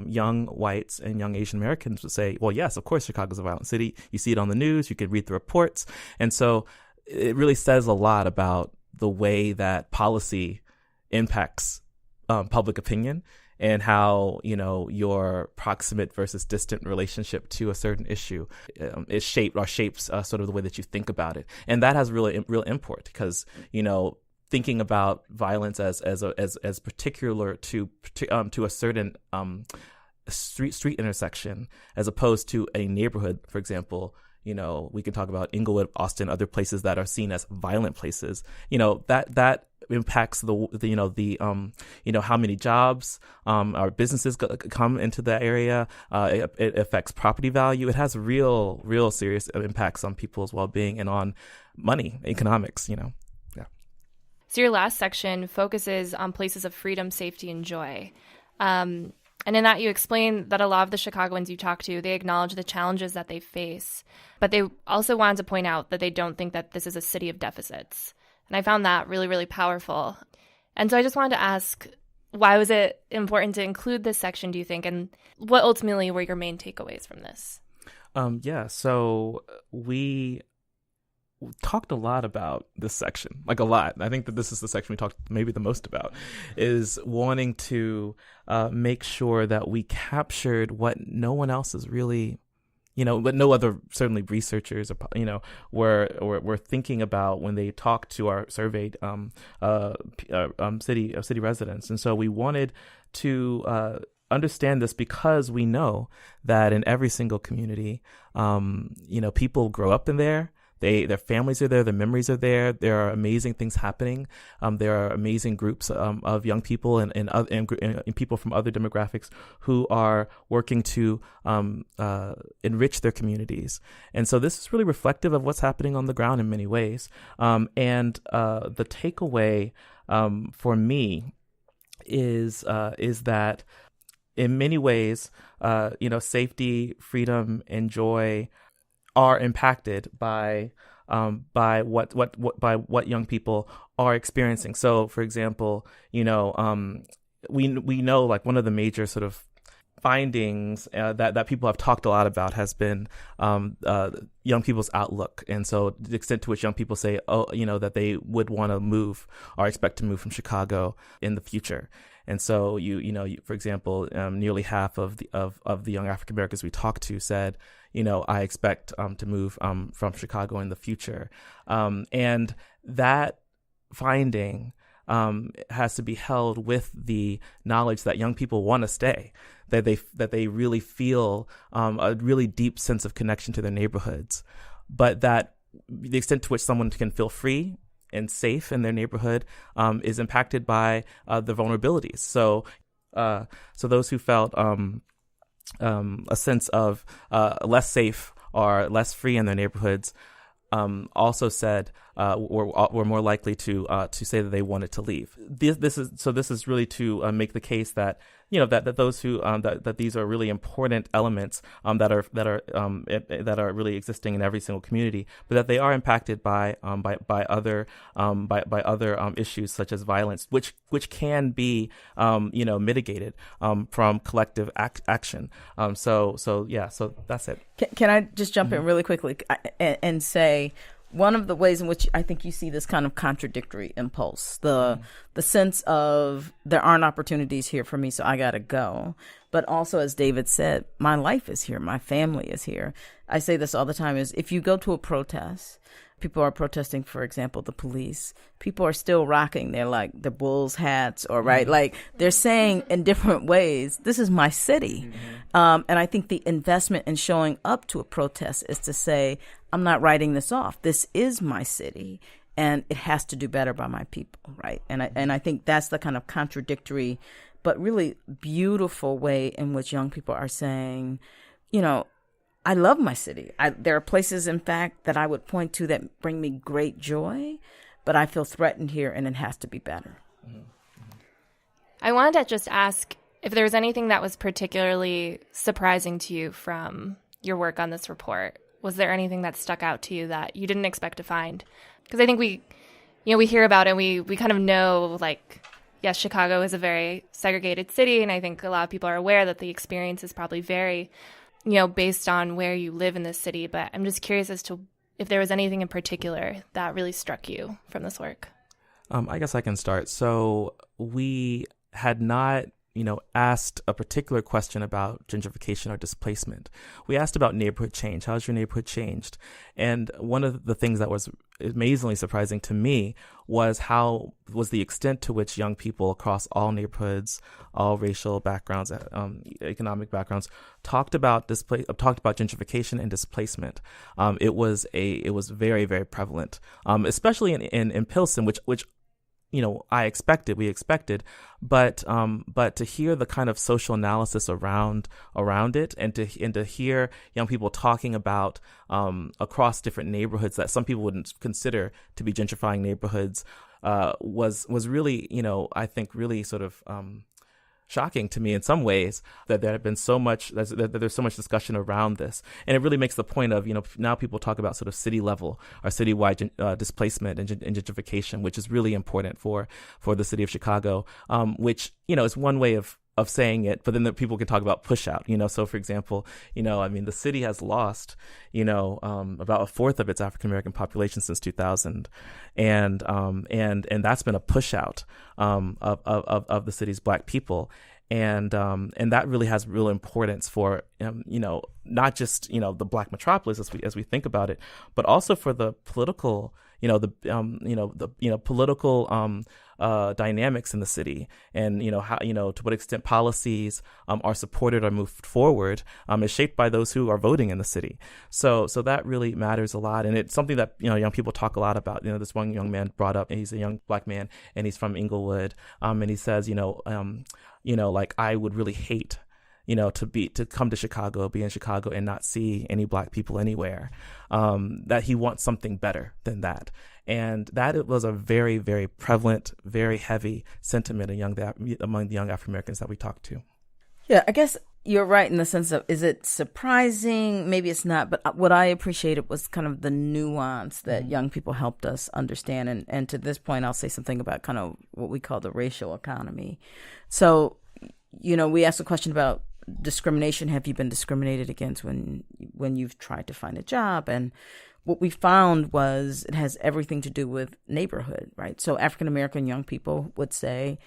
young whites and young Asian Americans would say, well, yes, of course, Chicago's a violent city. You see it on the news. You can read the reports. And so it really says a lot about the way that policy impacts public opinion and how, your proximate versus distant relationship to a certain issue is shapes sort of the way that you think about it. And that has real import because, thinking about violence as particular to a certain street intersection as opposed to a neighborhood, for example. We can talk about Inglewood, Austin, other places that are seen as violent places. That impacts the how many jobs our businesses come into the area. It affects property value. It has real serious impacts on people's well-being and on money, economics. Yeah. So your last section focuses on places of freedom, safety, and joy. And in that, you explain that a lot of the Chicagoans you talk to, they acknowledge the challenges that they face, but they also wanted to point out that they don't think that this is a city of deficits. And I found that really, really powerful. And so I just wanted to ask, why was it important to include this section, do you think? And what ultimately were your main takeaways from this? So we talked a lot about this section, like a lot. I think that this is the section we talked maybe the most about, is wanting to make sure that we captured what no one else is really, but no other certainly researchers, were thinking about when they talked to our surveyed city residents. And so we wanted to understand this because we know that in every single community, people grow up in there. Their families are there, their memories are there. There are amazing things happening. There are amazing groups of young people and people from other demographics who are working to enrich their communities. And so this is really reflective of what's happening on the ground in many ways. And the takeaway for me is that in many ways, safety, freedom, and joy are impacted by what young people are experiencing. So, for example, we know like one of the major sort of findings that people have talked a lot about has been young people's outlook. And so the extent to which young people say, that they would want to move or expect to move from Chicago in the future. And so for example, nearly half of the young African Americans we talked to said, I expect to move from Chicago in the future. And that finding has to be held with the knowledge that young people want to stay, that they really feel a really deep sense of connection to their neighborhoods, but that the extent to which someone can feel free and safe in their neighborhood is impacted by the vulnerabilities. So those who felt a sense of less safe or less free in their neighborhoods also said were more likely to say that they wanted to leave. This is really to make the case that that those who that these are really important elements that are really existing in every single community, but that they are impacted by other issues such as violence, which can be mitigated from collective action. So that's it. Can I just jump in really quickly and say, one of the ways in which I think you see this kind of contradictory impulse, the sense of there aren't opportunities here for me, so I got to go. But also, as David said, my life is here. My family is here. I say this all the time, is if you go to a protest, people are protesting, for example, the police, people are still rocking their Bulls hats or like they're saying in different ways, this is my city. And I think the investment in showing up to a protest is to say, I'm not writing this off. This is my city, and it has to do better by my people, right? And I think that's the kind of contradictory, but really beautiful way in which young people are saying, I love my city. There are places, in fact, that I would point to that bring me great joy, but I feel threatened here, and it has to be better. I wanted to just ask if there was anything that was particularly surprising to you from your work on this report. Was there anything that stuck out to you that you didn't expect to find? Because I think we hear about it and we kind of know, yes, Chicago is a very segregated city, and I think a lot of people are aware that the experiences probably vary, based on where you live in this city. But I'm just curious as to if there was anything in particular that really struck you from this work. I guess I can start. So we had not, asked a particular question about gentrification or displacement. We asked about neighborhood change. How's your neighborhood changed? And one of the things that was amazingly surprising to me was the extent to which young people across all neighborhoods, all racial backgrounds, economic backgrounds, talked about gentrification and displacement. It was very, very prevalent, especially in Pilsen, which we expected, but to hear the kind of social analysis around it, and to hear young people talking about across different neighborhoods that some people wouldn't consider to be gentrifying neighborhoods was really, I think really sort of shocking to me in some ways, that there had been that there's so much discussion around this. And it really makes the point of, now people talk about sort of city level or citywide displacement and gentrification, which is really important for the city of Chicago, which, is one way of saying it, but then people can talk about push out, so for example, the city has lost, about a fourth of its African American population since 2000. And that's been a push out, of the city's Black people. And that really has real importance for, not just, the Black metropolis as we think about it, but also for the political, political, dynamics in the city, and how to what extent policies are supported or moved forward is shaped by those who are voting in the city. So that really matters a lot, and it's something that young people talk a lot about. This one young man brought up, and he's a young Black man, and he's from Inglewood, and he says, like, I would really hate to come to Chicago, be in Chicago, and not see any Black people anywhere. That he wants something better than that. And that was a very, very prevalent, very heavy sentiment among the young African Americans that we talked to. Yeah, I guess you're right in the sense of, is it surprising? Maybe it's not. But what I appreciated was kind of the nuance that young people helped us understand. And to this point, I'll say something about kind of what we call the racial economy. So, we asked a question about discrimination. Have you been discriminated against when you've tried to find a job? And what we found was it has everything to do with neighborhood, right? So African American young people would say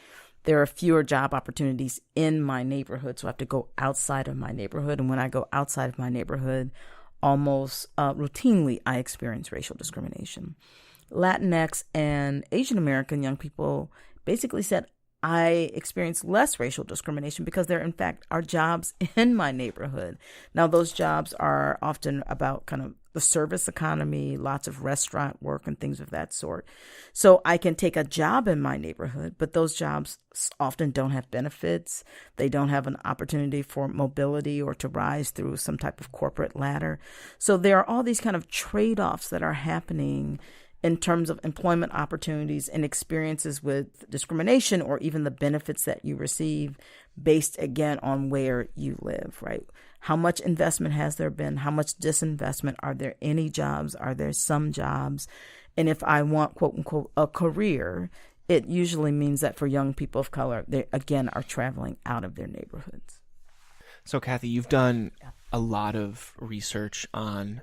there are fewer job opportunities in my neighborhood, so I have to go outside of my neighborhood. And when I go outside of my neighborhood, almost routinely, I experience racial discrimination. Latinx and Asian American young people basically said, I experience less racial discrimination because there, in fact, are jobs in my neighborhood. Now, those jobs are often about kind of the service economy, lots of restaurant work and things of that sort. So I can take a job in my neighborhood, but those jobs often don't have benefits. They don't have an opportunity for mobility or to rise through some type of corporate ladder. So there are all these kind of trade-offs that are happening in terms of employment opportunities and experiences with discrimination, or even the benefits that you receive based, again, on where you live, right? How much investment has there been? How much disinvestment? Are there any jobs? Are there some jobs? And if I want, quote unquote, a career, it usually means that for young people of color, they, again, are traveling out of their neighborhoods. So, Cathy, you've done a lot of research on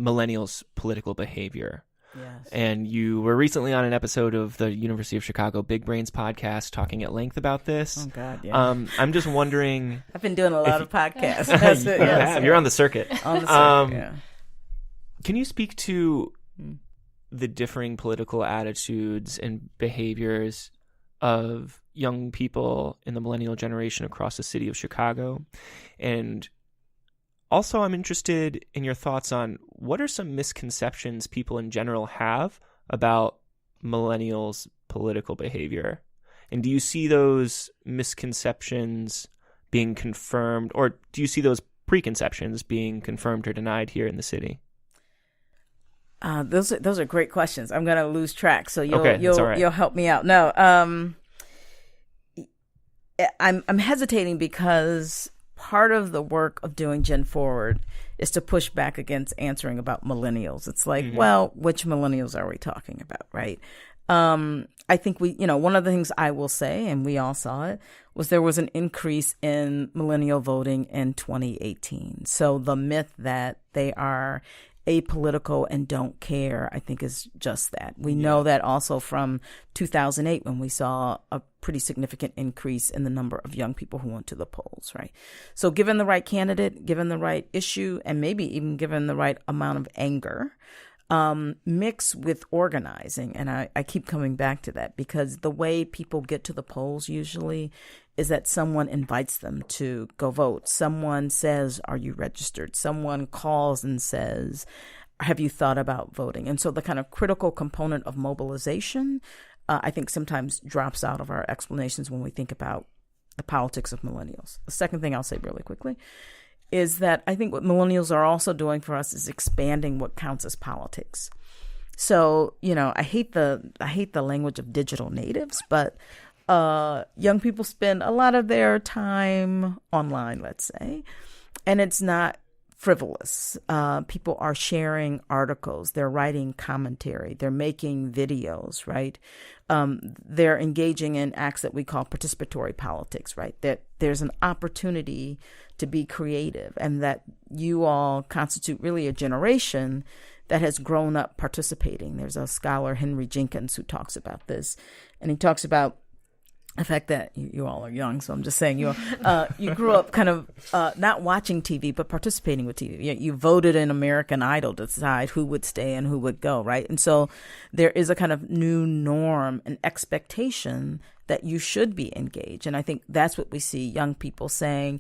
millennials' political behavior. Yes. And you were recently on an episode of the University of Chicago Big Brains podcast talking at length about this. Oh, God, yeah. I'm just wondering... I've been doing a lot of podcasts. That's it, yes. You're on the circuit. On the circuit, yeah. Can you speak to the differing political attitudes and behaviors of young people in the millennial generation across the city of Chicago? And also, I'm interested in your thoughts on what are some misconceptions people in general have about millennials' political behavior? And do you see those misconceptions being confirmed, or do you see those preconceptions being confirmed or denied here in the city? Those are great questions. I'm going to lose track, so you'll right. You'll help me out. No, I'm hesitating because part of the work of doing Gen Forward is to push back against answering about millennials. It's like, well, which millennials are we talking about, right? I think one of the things I will say, and we all saw it, was there was an increase in millennial voting in 2018. So the myth that they are apolitical and don't care, I think, is just that. We know that also from 2008 when we saw a pretty significant increase in the number of young people who went to the polls, right? So given the right candidate, given the right issue, and maybe even given the right amount of anger, mixed with organizing. And I keep coming back to that because the way people get to the polls usually is that someone invites them to go vote. Someone says, are you registered? Someone calls and says, have you thought about voting? And so the kind of critical component of mobilization, I think sometimes drops out of our explanations when we think about the politics of millennials. The second thing I'll say really quickly is that I think what millennials are also doing for us is expanding what counts as politics. So, I hate the language of digital natives, but young people spend a lot of their time online, let's say, and it's not frivolous. People are sharing articles, they're writing commentary, they're making videos, right? They're engaging in acts that we call participatory politics, right? That there's an opportunity to be creative, and that you all constitute really a generation that has grown up participating. There's a scholar, Henry Jenkins, who talks about this, and he talks about the fact that you all are young, so I'm just saying you grew up kind of not watching TV, but participating with TV. You voted in American Idol to decide who would stay and who would go, right? And so there is a kind of new norm and expectation that you should be engaged. And I think that's what we see young people saying,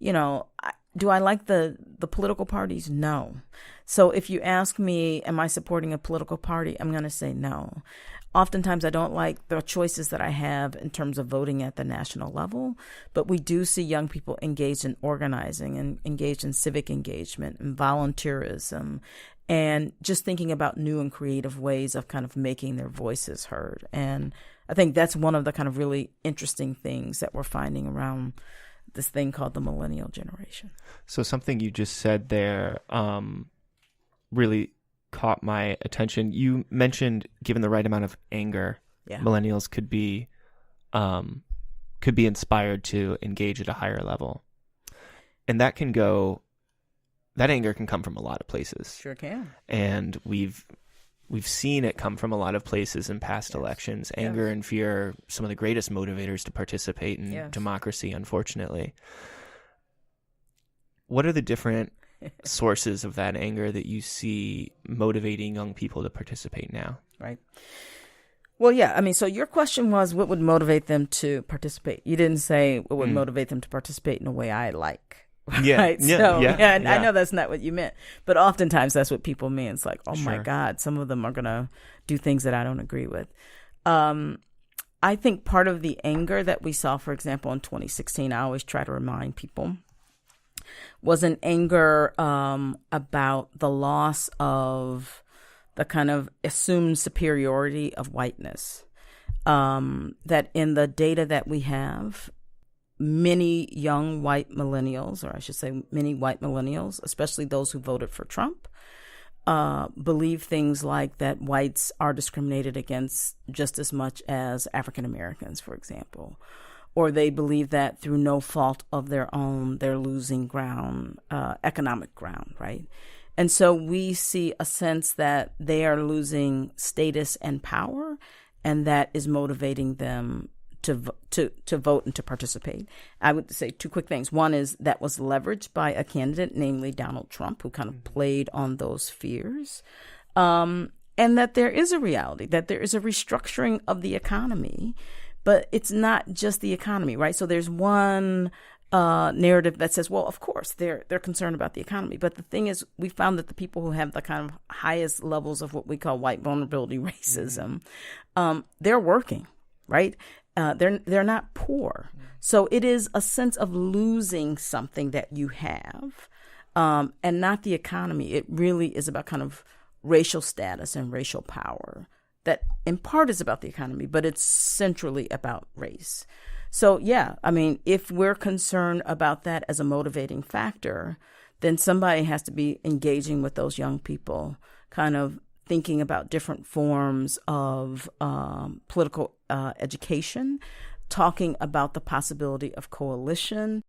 do I like the political parties? No. So if you ask me, am I supporting a political party? I'm going to say no. Oftentimes, I don't like the choices that I have in terms of voting at the national level, but we do see young people engaged in organizing and engaged in civic engagement and volunteerism and just thinking about new and creative ways of kind of making their voices heard. And I think that's one of the kind of really interesting things that we're finding around this thing called the millennial generation. So something you just said there really caught my attention. You mentioned, given the right amount of anger, millennials could be inspired to engage at a higher level, and that anger can come from a lot of places. Sure can. And we've seen it come from a lot of places in past elections. Anger and fear are some of the greatest motivators to participate in democracy, unfortunately. What are the different sources of that anger that you see motivating young people to participate now? Right. Well, yeah. I mean, so your question was, what would motivate them to participate? You didn't say what would motivate them to participate in a way I like. Yeah. Right? I know that's not what you meant, but oftentimes that's what people mean. It's like, oh my God, some of them are going to do things that I don't agree with. I think part of the anger that we saw, for example, in 2016, I always try to remind people, was an anger about the loss of the kind of assumed superiority of whiteness. That in the data that we have, many young white millennials, or I should say many white millennials, especially those who voted for Trump, believe things like that whites are discriminated against just as much as African Americans, for example. Or they believe that through no fault of their own, they're losing ground, economic ground, right? And so we see a sense that they are losing status and power, and that is motivating them to vote and to participate. I would say two quick things. One is that was leveraged by a candidate, namely Donald Trump, who kind of played on those fears. And that there is a reality, that there is a restructuring of the economy, but it's not just the economy, right? So there's one narrative that says, well, of course, they're concerned about the economy. But the thing is, we found that the people who have the kind of highest levels of what we call white vulnerability racism, they're working, right? They're not poor. So it is a sense of losing something that you have, and not the economy. It really is about kind of racial status and racial power. That in part is about the economy, but it's centrally about race. So, yeah, I mean, if we're concerned about that as a motivating factor, then somebody has to be engaging with those young people, kind of thinking about different forms of political education, talking about the possibility of coalition.